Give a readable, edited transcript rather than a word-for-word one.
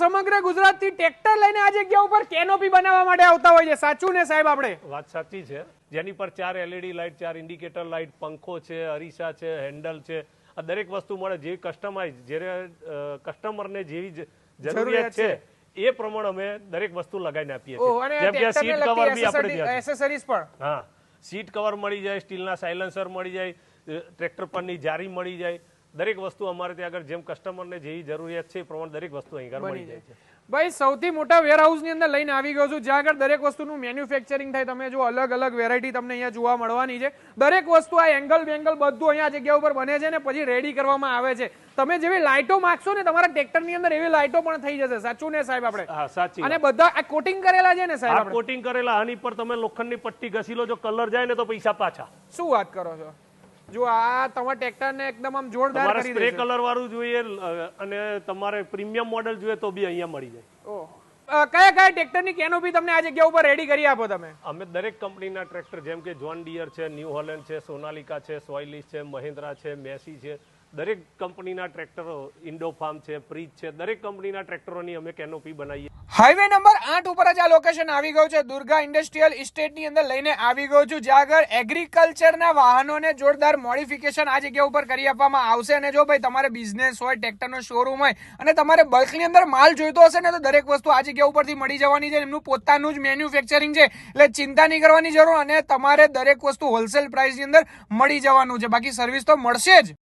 સમગ્ર ગુજરાતથી ટ્રેક્ટર લઈને આ જગ્યા ઉપર કેનોપી બનાવવા માટે આવતા હોય છે, સાચું ને સાહેબ? આપણે વાત સાચી છે, જેની પર 4 LED લાઇટ, 4 ઇન્ડિકેટર લાઇટ, પંખો છે, અરીસા છે, હેન્ડલ છે, આ દરેક વસ્તુ મળે. જેવી કસ્ટમાઇઝ જ્યારે કસ્ટમરને જેવી જરૂરિયાત છે એ પ્રમાણે અમે દરેક વસ્તુ લગાવીને આપીએ છીએ. જેમ કે સીટ કવર બી આપણે એસેસરીઝ પણ, હા, સીટ કવર મળી જાય, સ્ટીલના સાયલેન્સર મળી જાય, ટ્રેક્ટર પરની જારી મળી જાય. દરેક વસ્તુ અમારે ત્યાં આગળ જેમ કસ્ટમરને જેવી જરૂરિયાત છે એ પ્રમાણે દરેક વસ્તુ અહીં આગળ મળી જાય છે. ભાઈ સૌથી મોટા વેરહાઉસ ની અંદર લઈને આવી ગયો છું, જ્યાં આગળ દરેક વસ્તુનું મેન્યુફેક્ચરિંગ થાય. તમે જો અલગ અલગ વેરાયટી તમને અહીંયા જોવા મળવાની છે. દરેક વસ્તુ આ એંગલ બેંગલ બધું અહીંયા જગ્યા ઉપર બને છે ને પછી રેડી કરવામાં આવે છે. તમે જેવી લાઇટો માંગશો ને તમારા ટ્રેક્ટર ની અંદર એવી લાઇટો પણ થઈ જશે, સાચું ને સાહેબ? આપણે હા, સાચી. અને બધા આ કોટિંગ કરેલા છે ને સાહેબ? કોટિંગ કરેલા. આની પર તમે લોખંડની પટ્ટી ઘસી લો, જો કલર જાય ને તો પૈસા પાછા. શું વાત કરો છો? જો આ તમારા ટ્રેક્ટર ને એકદમ આમ જોરદાર કરી સ્પ્રે કલર વાળું જોઈએ અને તમારે પ્રીમિયમ મોડેલ જોઈએ તો બી અહીંયા મળી જાય. કયા કયા ટ્રેક્ટર ની કેનોપી તમને આ જગ્યા ઉપર રેડી કરી આપો તમે? અમે દરેક કંપનીના ટ્રેક્ટર જેમ કે જોન ડિયર છે, ન્યૂ હોલેન્ડ છે, સોનાલિકા છે, સોયલીસ છે, મહિન્દ્રા છે, મેસી છે, દરેક કંપનીના ટ્રેક્ટરો, ઇન્ડો ફાર્મ છે, પ્રીચ છે, દરેક કંપનીના ટ્રેક્ટરોની અમે કેનોપી બનાવીએ. હાઈવે નંબર 8 ઉપર જ આ લોકેશન આવી ગયું છે. દુર્ગા ઇન્ડસ્ટ્રીયલ ઇસ્ટેટ ની અંદર લઈને આવી ગયો છું, જ્યાં આગળ એગ્રીકલ્ચરના વાહનોને જોરદાર મોડિફિકેશન આ જગ્યા ઉપર કરી આપવામાં આવશે. અને જો ભાઈ તમારે બિઝનેસ હોય, ટ્રેક્ટરનો શોરૂમ હોય અને તમારે બલ્કની અંદર માલ જોઈતો હશે ને તો દરેક વસ્તુ આ જગ્યા ઉપરથી મળી જવાની છે. એમનું પોતાનું જ મેન્યુફેક્ચરિંગ છે, એટલે ચિંતા નહીં કરવાની જરૂર. અને તમારે દરેક વસ્તુ હોલસેલ પ્રાઇસની અંદર મળી જવાનું છે. બાકી સર્વિસ તો મળશે જ.